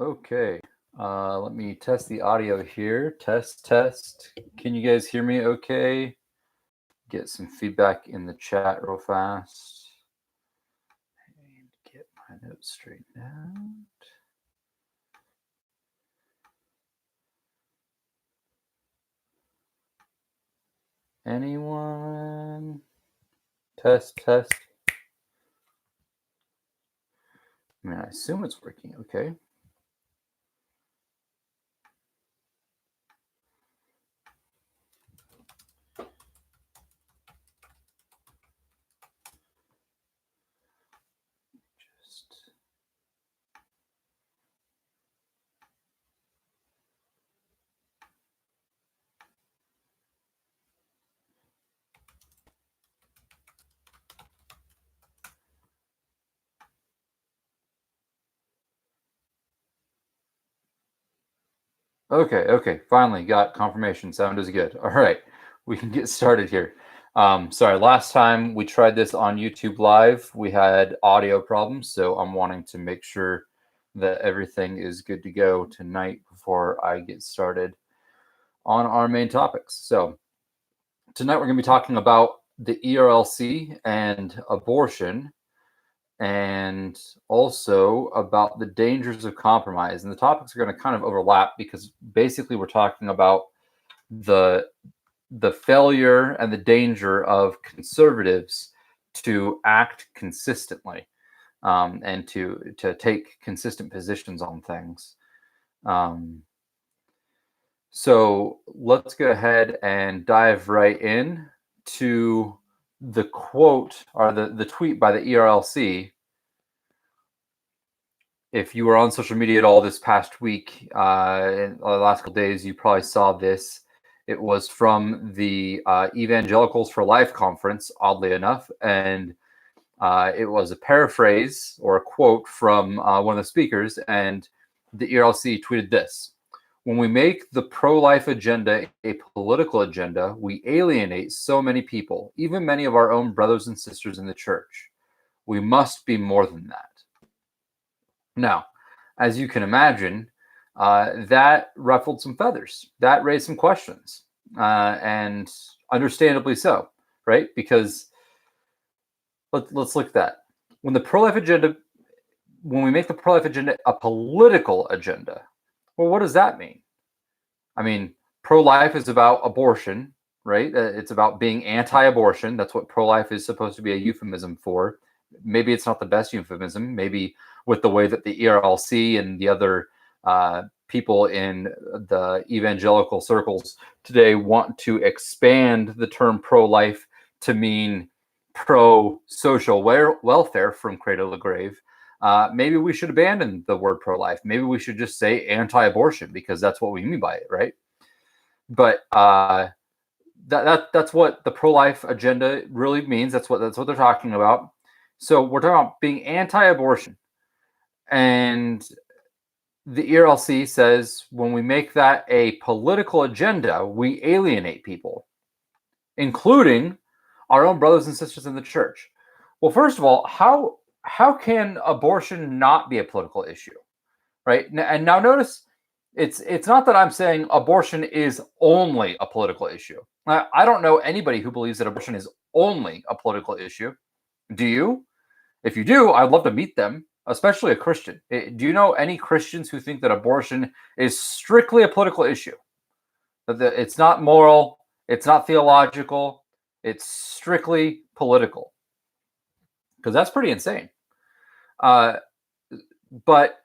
Okay, let me test the audio here. Test. Can you guys hear me okay? Get some feedback in the chat real fast. And get my notes straightened out. Anyone? Test. I mean, I assume it's working okay. Okay. Finally got confirmation. Sound is good. All right, we can get started here. Sorry, last time we tried this on YouTube Live, we had audio problems, so I'm wanting to make sure that everything is good to go tonight before I get started on our main topics. So tonight we're going to be talking about the ERLC and abortion, and also about the dangers of compromise. And the topics are going to kind of overlap because basically we're talking about the failure and the danger of conservatives to act consistently, and to take consistent positions on things. So let's go ahead and dive right in to the quote or the tweet by the ERLC. If you were on social media at all this past week, in the last couple days, you probably saw this. It was from the Evangelicals for Life conference, oddly enough, and it was a paraphrase or a quote from one of the speakers, and the ERLC tweeted this: "When we make the pro-life agenda a political agenda, we alienate so many people, even many of our own brothers and sisters in the church. We must be more than that." Now, as you can imagine, that ruffled some feathers. That raised some questions, and understandably so, right? Because let's look at that. When we make the pro-life agenda a political agenda, well, what does that mean? I mean, pro-life is about abortion, right? It's about being anti-abortion. That's what pro-life is supposed to be a euphemism for. Maybe it's not the best euphemism. Maybe with the way that the ERLC and the other people in the evangelical circles today want to expand the term pro-life to mean pro-social welfare from cradle to grave. Maybe we should abandon the word pro-life. Maybe we should just say anti-abortion, because that's what we mean by it, right? But that's what the pro-life agenda really means. That's what they're talking about. So we're talking about being anti-abortion, and the ERLC says when we make that a political agenda, we alienate people, including our own brothers and sisters in the church. Well, first of all, how can abortion not be a political issue, right? And now notice, it's not that I'm saying abortion is only a political issue. I don't know anybody who believes that abortion is only a political issue. Do you? If you do, I'd love to meet them, especially a Christian. Do you know any Christians who think that abortion is strictly a political issue? That it's not moral, it's not theological, it's strictly political? Because that's pretty insane. But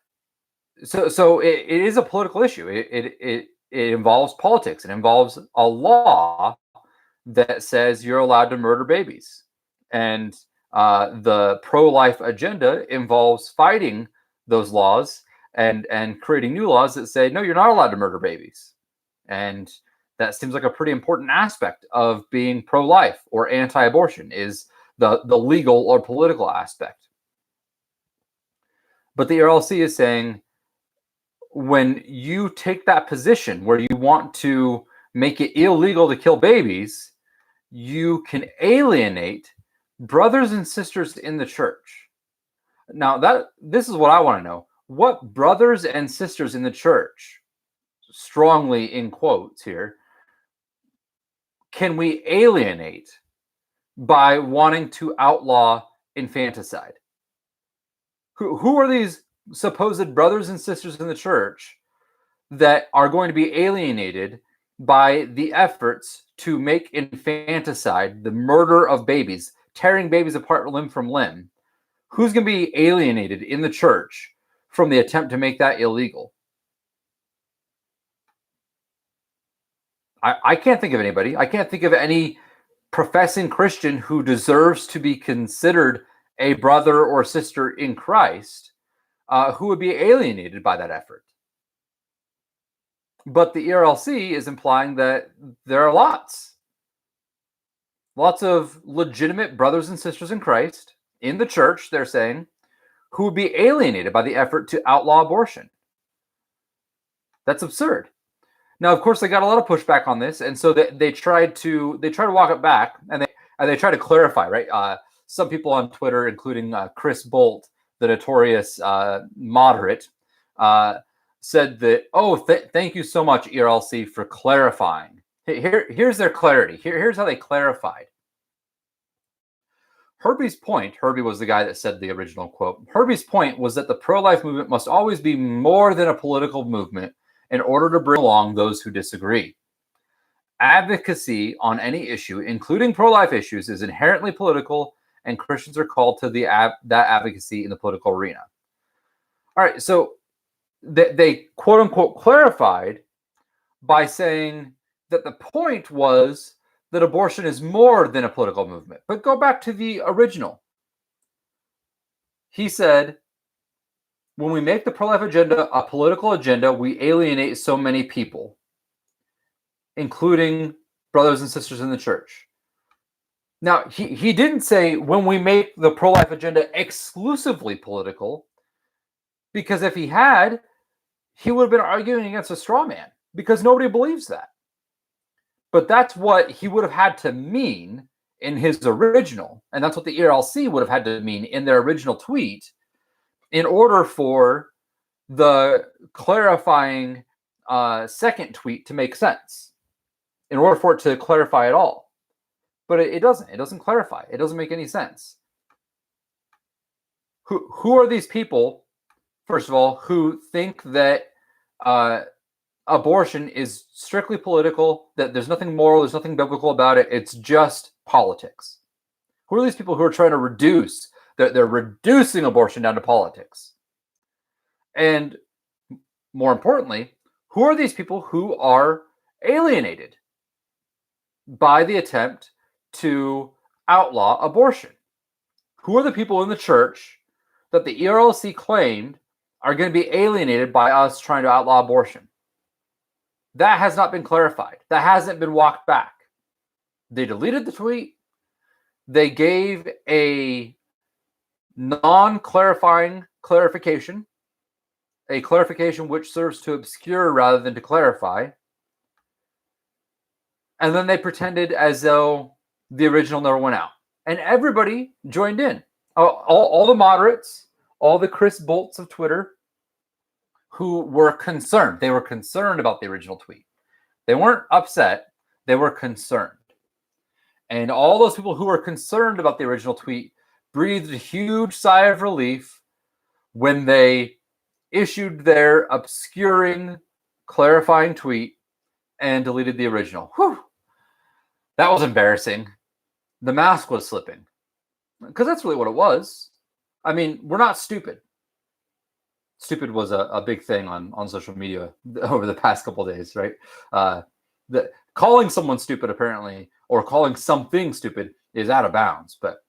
so it is a political issue. It involves politics. It involves a law that says you're allowed to murder babies, and the pro-life agenda involves fighting those laws and creating new laws that say, no, you're not allowed to murder babies. And that seems like a pretty important aspect of being pro-life or anti-abortion, is the legal or political aspect. But the ERLC is saying, when you take that position where you want to make it illegal to kill babies, you can alienate brothers and sisters in the church. Now, this is what I want to know. What brothers and sisters in the church, strongly in quotes here, can we alienate by wanting to outlaw infanticide? Who are these supposed brothers and sisters in the church that are going to be alienated by the efforts to make infanticide, the murder of babies, tearing babies apart limb from limb? Who's going to be alienated in the church from the attempt to make that illegal? I can't think of anybody. I can't think of any professing Christian who deserves to be considered a brother or sister in Christ who would be alienated by that effort. But the ERLC is implying that there are lots of legitimate brothers and sisters in Christ in the church, they're saying, who would be alienated by the effort to outlaw abortion. That's absurd. Now, of course, they got a lot of pushback on this, and so they tried to walk it back, and they try to clarify, right? Some people on Twitter, including Chris Bolt, the notorious moderate, said that, thank you so much, ERLC, for clarifying. Here's their clarity. Here's how they clarified. Herbie was the guy that said the original quote. Herbie's point was that the pro-life movement must always be more than a political movement in order to bring along those who disagree. Advocacy on any issue, including pro-life issues, is inherently political, and Christians are called to that advocacy in the political arena. All right, so they quote-unquote clarified by saying that the point was that abortion is more than a political movement. But go back to the original. He said, when we make the pro-life agenda a political agenda, we alienate so many people, including brothers and sisters in the church. Now, he didn't say when we make the pro-life agenda exclusively political, because if he had, he would have been arguing against a straw man, because nobody believes that. But that's what he would have had to mean in his original, and that's what the ERLC would have had to mean in their original tweet, in order for the clarifying second tweet to make sense, in order for it to clarify at all. But it doesn't. It doesn't clarify. It doesn't make any sense. Who are these people, first of all, who think that abortion is strictly political, that there's nothing moral, there's nothing biblical about it, it's just politics? Who are these people who are trying to reduce, they're reducing abortion down to politics? And more importantly, who are these people who are alienated by the attempt to outlaw abortion? Who are the people in the church that the ERLC claimed are going to be alienated by us trying to outlaw abortion? That has not been clarified. That hasn't been walked back. They deleted the tweet. They gave a non-clarifying clarification, a clarification which serves to obscure rather than to clarify. And then they pretended as though the original never went out. And everybody joined in. All the moderates, all the Chris Bolts of Twitter, who were concerned. They were concerned about the original tweet. They weren't upset. They were concerned. And all those people who were concerned about the original tweet breathed a huge sigh of relief when they issued their obscuring, clarifying tweet and deleted the original. Whew. That was embarrassing. The mask was slipping. Because that's really what it was. I mean, we're not stupid. Stupid was a big thing on social media over the past couple of days, right? Calling someone stupid, apparently, or calling something stupid is out of bounds. But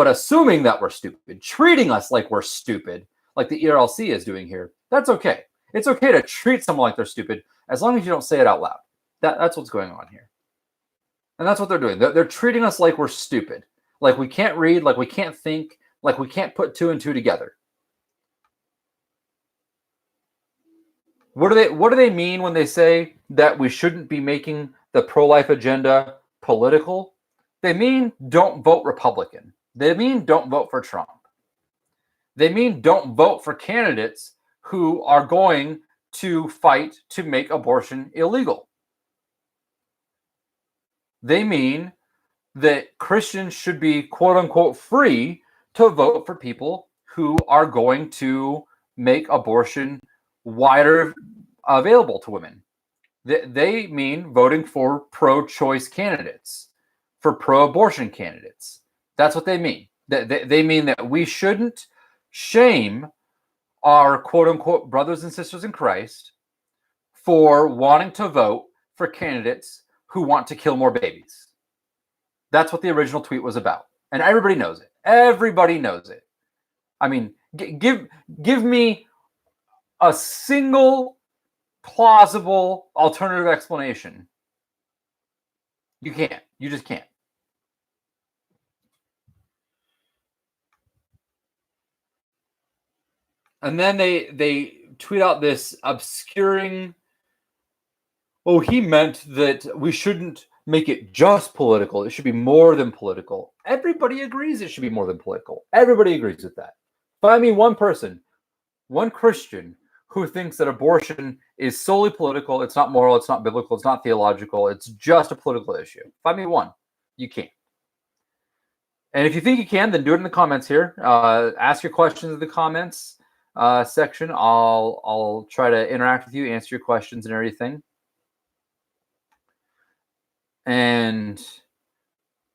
assuming that we're stupid, treating us like we're stupid, like the ERLC is doing here, that's okay. It's okay to treat someone like they're stupid as long as you don't say it out loud. That's what's going on here. And that's what they're doing. They're treating us like we're stupid, like we can't read, like we can't think, like we can't put two and two together. What do they mean when they say that we shouldn't be making the pro-life agenda political? They mean don't vote Republican. They mean don't vote for Trump. They mean don't vote for candidates who are going to fight to make abortion illegal. They mean that Christians should be, quote unquote, free to vote for people who are going to make abortion wider available to women. They mean voting for pro-choice candidates, for pro-abortion candidates. That's what they mean. They mean that we shouldn't shame our quote unquote brothers and sisters in Christ for wanting to vote for candidates who want to kill more babies. That's what the original tweet was about. And everybody knows it. Everybody knows it. I mean, give me a single plausible alternative explanation. You can't. You just can't. And then they tweet out this obscuring, oh, he meant that we shouldn't make it just political. It should be more than political. Everybody agrees it should be more than political. Everybody agrees with that. Find me one person, one Christian, who thinks that abortion is solely political. It's not moral. It's not biblical. It's not theological. It's just a political issue. Find me one. You can't. And if you think you can, then do it in the comments here. Ask your questions in the comments section. I'll try to interact with you, answer your questions and everything. And let's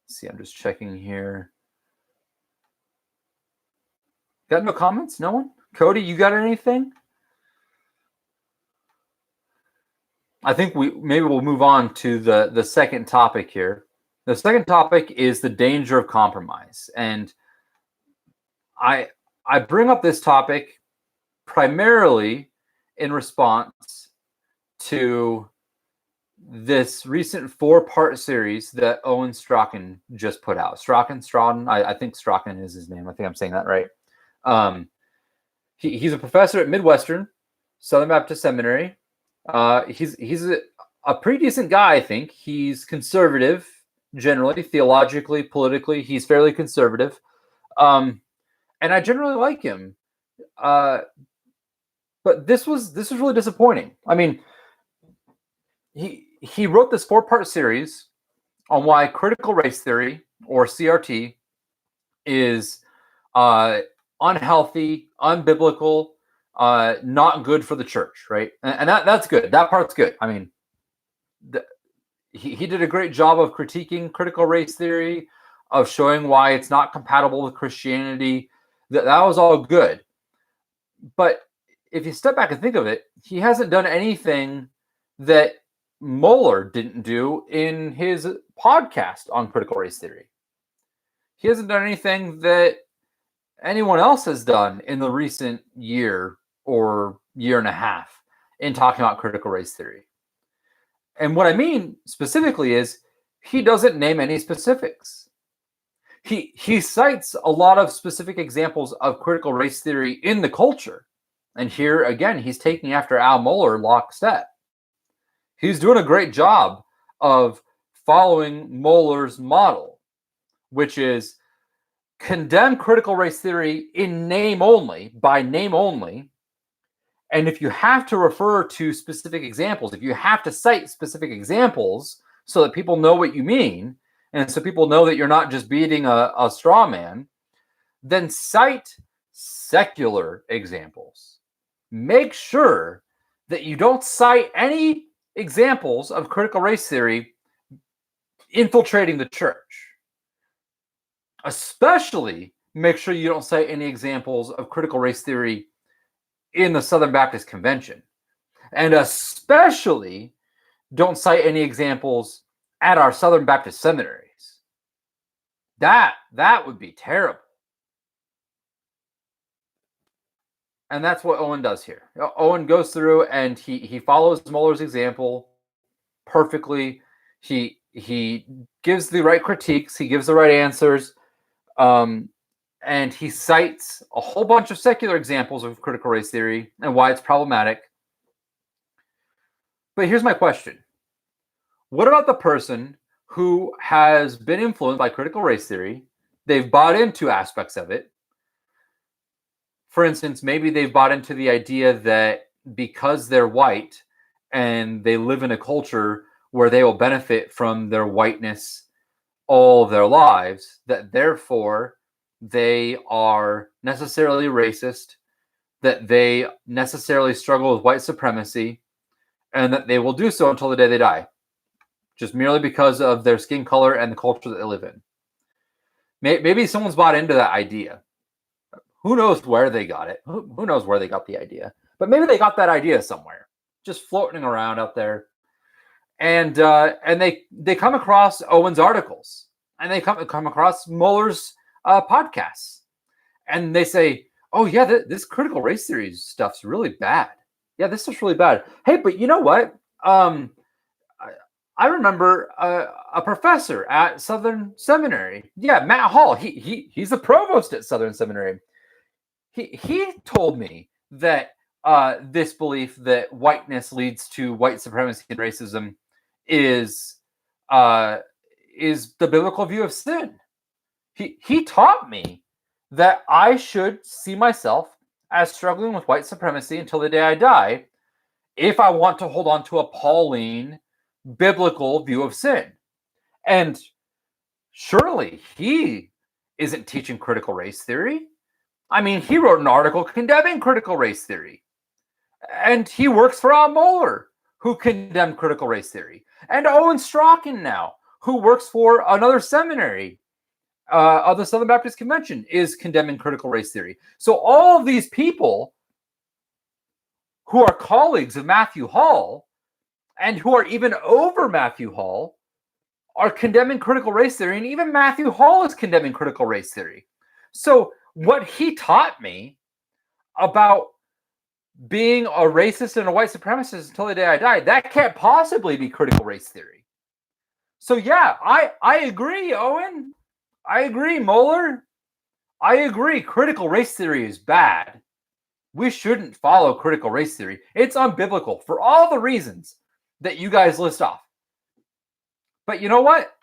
see, I'm just checking here. Got no comments? No one? Cody, you got anything? I think we'll move on to the second topic here. The second topic is the danger of compromise. And I bring up this topic primarily in response to this recent 4-part series that Owen Strachan just put out. Strachan, I think Strachan is his name. I think I'm saying that right. He's a professor at Midwestern Southern Baptist Seminary. He's a pretty decent guy, I think. He's conservative, generally, theologically, politically. He's fairly conservative. And I generally like him. But this was really disappointing. I mean, he wrote this 4-part series on why critical race theory, or CRT, is unhealthy, unbiblical, not good for the church, right? And that's good. That part's good. I mean, he did a great job of critiquing critical race theory, of showing why it's not compatible with Christianity. That was all good. But if you step back and think of it, he hasn't done anything that Mohler didn't do in his podcast on critical race theory. He hasn't done anything that anyone else has done in the recent year or year and a half in talking about critical race theory. And what I mean specifically is he doesn't name any specifics. He cites a lot of specific examples of critical race theory in the culture. And here, again, he's taking after Al Mohler lockstep. He's doing a great job of following Mohler's model, which is condemn critical race theory in name only, by name only. And if you have to refer to specific examples, if you have to cite specific examples so that people know what you mean, and so people know that you're not just beating a straw man, then cite secular examples. Make sure that you don't cite any examples of critical race theory infiltrating the church. Especially make sure you don't cite any examples of critical race theory in the Southern Baptist Convention. And especially don't cite any examples at our Southern Baptist seminaries. That would be terrible. And that's what Owen does here. Owen goes through and he follows Mohler's example perfectly. He gives the right critiques. He gives the right answers. And he cites a whole bunch of secular examples of critical race theory and why it's problematic. But here's my question. What about the person who has been influenced by critical race theory? They've bought into aspects of it, For instance, maybe they've bought into the idea that because they're white and they live in a culture where they will benefit from their whiteness all their lives, that therefore they are necessarily racist, that they necessarily struggle with white supremacy, and that they will do so until the day they die, just merely because of their skin color and the culture that they live in. Maybe someone's bought into that idea. Who knows where they got it? Who knows where they got the idea? But maybe they got that idea somewhere, just floating around out there. And they come across Owen's articles, and they come across Mueller's podcasts, and they say, "Oh yeah, this critical race theory stuff's really bad. Yeah, this stuff's really bad. Hey, but you know what? I remember a professor at Southern Seminary. Yeah, Matt Hall. He's the provost at Southern Seminary. He told me that this belief that whiteness leads to white supremacy and racism is the biblical view of sin. He taught me that I should see myself as struggling with white supremacy until the day I die if I want to hold on to a Pauline biblical view of sin." And surely he isn't teaching critical race theory. I mean, he wrote an article condemning critical race theory. And he works for Al Mohler, who condemned critical race theory. And Owen Strachan now, who works for another seminary of the Southern Baptist Convention, is condemning critical race theory. So all of these people who are colleagues of Matthew Hall and who are even over Matthew Hall are condemning critical race theory. And even Matthew Hall is condemning critical race theory. So what he taught me about being a racist and a white supremacist until the day I die, that can't possibly be critical race theory. So yeah, I agree, Owen. I agree, Mueller. I agree, critical race theory is bad. We shouldn't follow critical race theory. It's unbiblical for all the reasons that you guys list off. But you know what?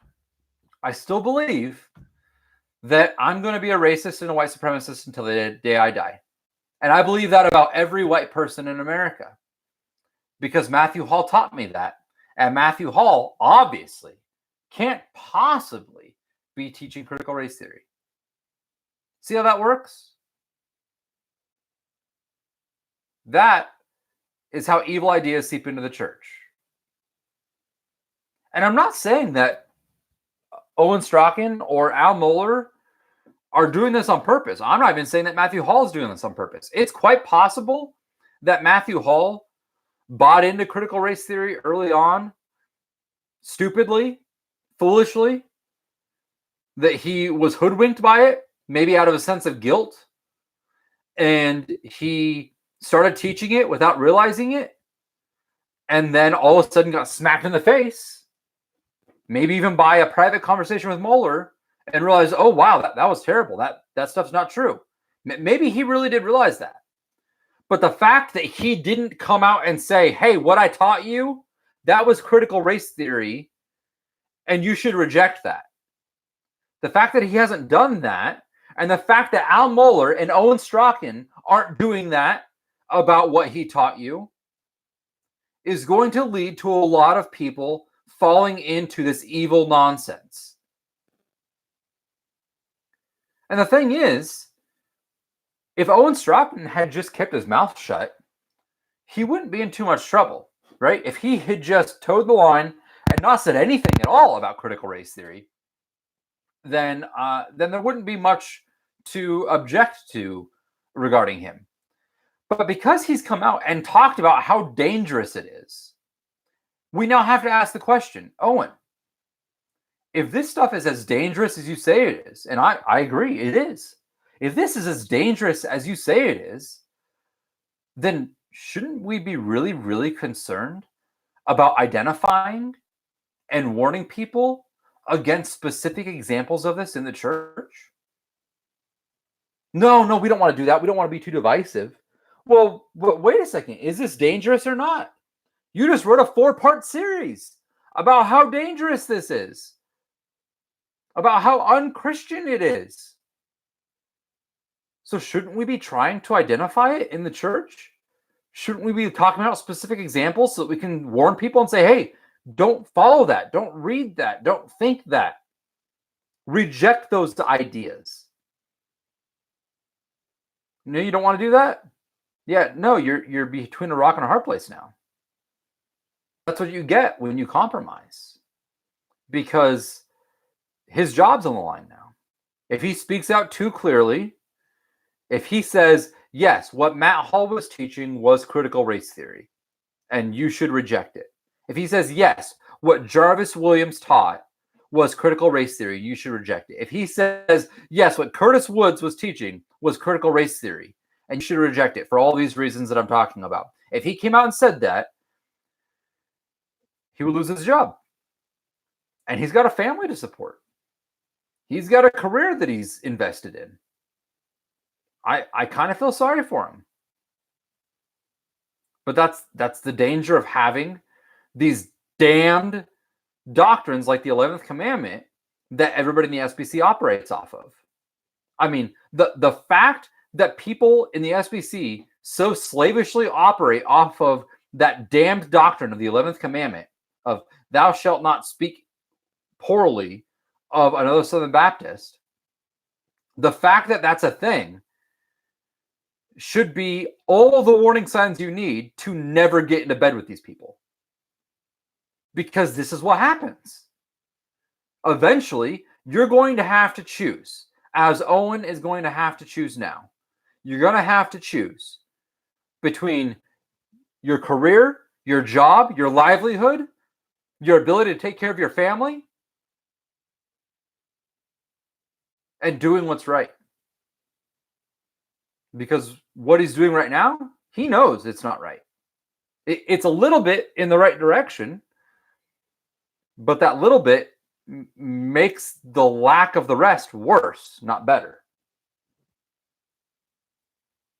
I still believe that I'm going to be a racist and a white supremacist until the day I die. And I believe that about every white person in America, because Matthew Hall taught me that. And Matthew Hall obviously can't possibly be teaching critical race theory. See how that works? That is how evil ideas seep into the church. And I'm not saying that Owen Strachan or Al Mohler are doing this on purpose. I'm not even saying that Matthew Hall is doing this on purpose. It's quite possible that Matthew Hall bought into critical race theory early on, stupidly, foolishly, that he was hoodwinked by it, maybe out of a sense of guilt, and he started teaching it without realizing it, and then all of a sudden got smacked in the face, maybe even by a private conversation with Mueller, and realized, oh, wow, that was terrible. That stuff's not true. Maybe he really did realize that. But the fact that he didn't come out and say, hey, what I taught you, that was critical race theory, and you should reject that. The fact that he hasn't done that, and the fact that Al Mohler and Owen Strachan aren't doing that about what he taught you, is going to lead to a lot of people falling into this evil nonsense. And the thing is, if Owen Strachan had just kept his mouth shut, he wouldn't be in too much trouble, right? If he had just towed the line and not said anything at all about critical race theory, then there wouldn't be much to object to regarding him. But because he's come out and talked about how dangerous it is, we now have to ask the question, Owen, if this stuff is as dangerous as you say it is, and I agree, it is. If this is as dangerous as you say it is, then shouldn't we be really, really concerned about identifying and warning people against specific examples of this in the church? No, we don't want to do that. We don't want to be too divisive. Well, wait a second. Is this dangerous or not? You just wrote a 4-part series about how dangerous this is, about how unchristian it is. So shouldn't we be trying to identify it in the church? Shouldn't we be talking about specific examples so that we can warn people and say, hey, don't follow that. Don't read that. Don't think that. Reject those ideas. No, you don't want to do that? Yeah, no, you're between a rock and a hard place now. That's what you get when you compromise. Because his job's on the line now. If he speaks out too clearly, if he says, yes, what Matt Hall was teaching was critical race theory, and you should reject it. If he says, yes, what Jarvis Williams taught was critical race theory, you should reject it. If he says, yes, what Curtis Woods was teaching was critical race theory, and you should reject it for all these reasons that I'm talking about. If he came out and said that, he would lose his job. And he's got a family to support. He's got a career that he's invested in. I kind of feel sorry for him. But that's the danger of having these damned doctrines like the 11th commandment that everybody in the SBC operates off of. I mean, the fact that people in the SBC so slavishly operate off of that damned doctrine of the 11th commandment of thou shalt not speak poorly of another Southern Baptist, the fact that that's a thing should be all the warning signs you need to never get into bed with these people. Because this is what happens. Eventually, you're going to have to choose, as Owen is going to have to choose now. You're going to have to choose between your career, your job, your livelihood, your ability to take care of your family, and doing what's right. Because what he's doing right now, he knows it's not right. It's a little bit in the right direction, but that little bit makes the lack of the rest worse, not better.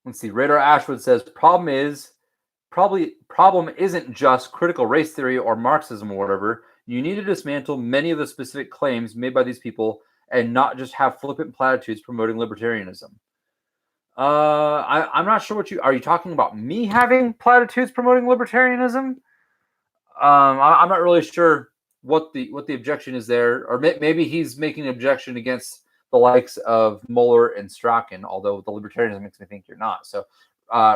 Let's see. Radar Ashwood says, problem isn't just critical race theory or Marxism or whatever. You need to dismantle many of the specific claims made by these people and not just have flippant platitudes promoting libertarianism. I'm not sure are you talking about me having platitudes promoting libertarianism? I'm not really sure what the objection is there, or maybe he's making an objection against the likes of Mueller and Strachan, although the libertarianism makes me think you're not. So,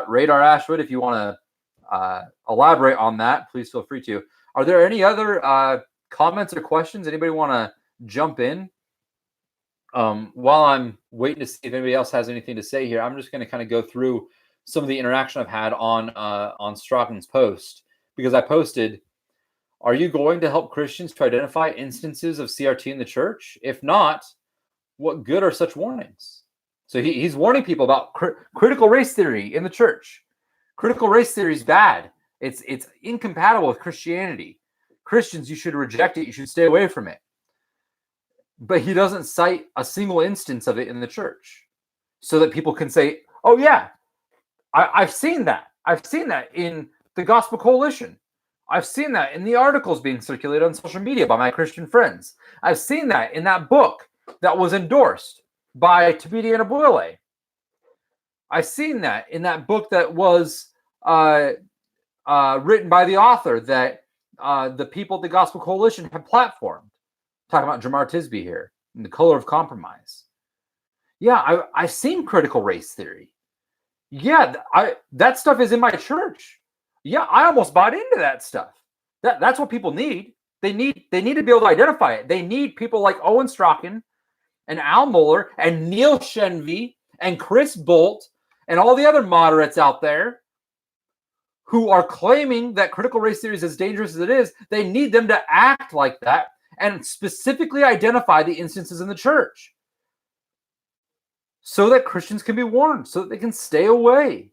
Radar Ashwood, if you want to elaborate on that, please feel free to. Are there any other comments or questions? Anybody want to jump in? While I'm waiting to see if anybody else has anything to say here, I'm just going to kind of go through some of the interaction I've had on Strachan's post, because I posted, are you going to help Christians to identify instances of CRT in the church? If not, what good are such warnings? So he's warning people about critical race theory in the church. Critical race theory is bad. It's incompatible with Christianity. Christians, you should reject it. You should stay away from it. But he doesn't cite a single instance of it in the church so that people can say, oh, yeah, I've seen that. I've seen that in the Gospel Coalition. I've seen that in the articles being circulated on social media by my Christian friends. I've seen that in that book that was endorsed by Tabiti Anabuele. I've seen that in that book that was written by the author that the people at the Gospel Coalition have platformed. Talking about Jamar Tisby here, in The Color of Compromise. Yeah, I've seen critical race theory. Yeah, that stuff is in my church. Yeah, I almost bought into that stuff. That's what people need. They need to be able to identify it. They need people like Owen Strachan and Al Mohler and Neil Shenvi and Chris Bolt and all the other moderates out there who are claiming that critical race theory is as dangerous as it is. They need them to act like that and specifically identify the instances in the church so that Christians can be warned, so that they can stay away.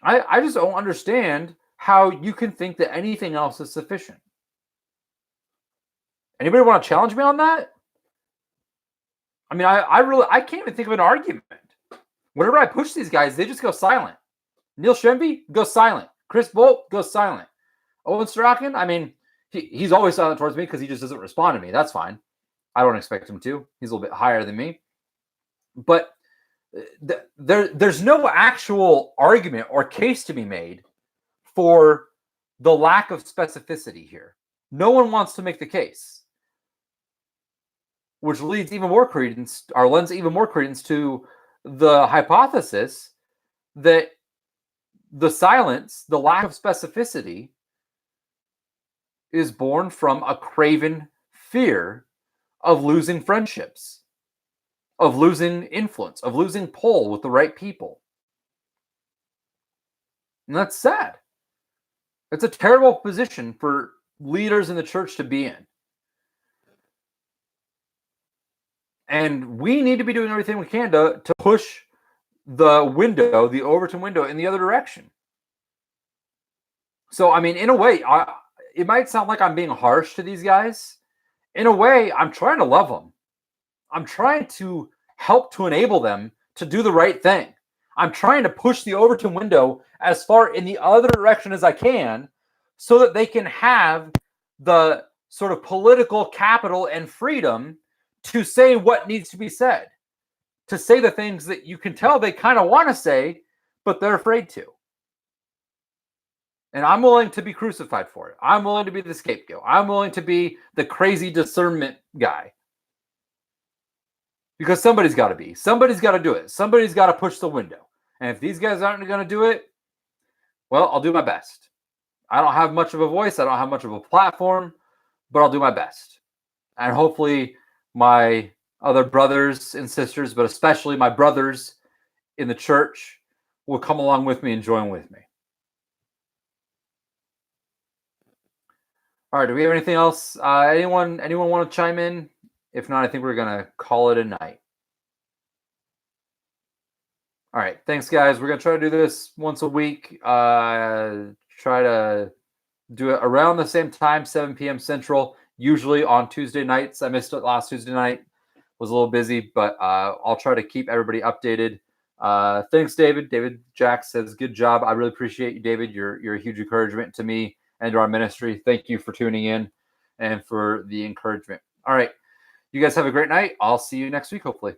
I just don't understand how you can think that anything else is sufficient. Anybody want to challenge me on that? I mean, I can't even think of an argument. Whenever I push these guys, they just go silent. Neil Shenvi goes silent. Chris Bolt goes silent. Owen Strachan, I mean, he's always silent towards me because he just doesn't respond to me. That's fine. I don't expect him to. He's a little bit higher than me. But there's no actual argument or case to be made for the lack of specificity here. No one wants to make the case, which leads even more credence, or lends even more credence to the hypothesis that the silence, the lack of specificity, is born from a craven fear of losing friendships, of losing influence, of losing pull with the right people. And that's sad. It's a terrible position for leaders in the church to be in. And we need to be doing everything we can to push the window, the Overton window, in the other direction. So, I mean, in a way, it might sound like I'm being harsh to these guys. In a way, I'm trying to love them. I'm trying to help to enable them to do the right thing. I'm trying to push the Overton window as far in the other direction as I can so that they can have the sort of political capital and freedom to say what needs to be said, to say the things that you can tell they kind of want to say, but they're afraid to. And I'm willing to be crucified for it. I'm willing to be the scapegoat. I'm willing to be the crazy discernment guy. Because somebody's got to be. Somebody's got to do it. Somebody's got to push the window. And if these guys aren't going to do it, well, I'll do my best. I don't have much of a voice. I don't have much of a platform, but I'll do my best. And hopefully my other brothers and sisters, but especially my brothers in the church, will come along with me and join with me. All right, do we have anything else? Anyone want to chime in? If not, I think we're going to call it a night. All right, thanks, guys. We're going to try to do this once a week. Try to do it around the same time, 7 p.m. Central, usually on Tuesday nights. I missed it last Tuesday night. Was a little busy, but I'll try to keep everybody updated. Thanks, David. David Jack says, good job. I really appreciate you, David. You're a huge encouragement to me and to our ministry. Thank you for tuning in and for the encouragement. All right. You guys have a great night. I'll see you next week, hopefully.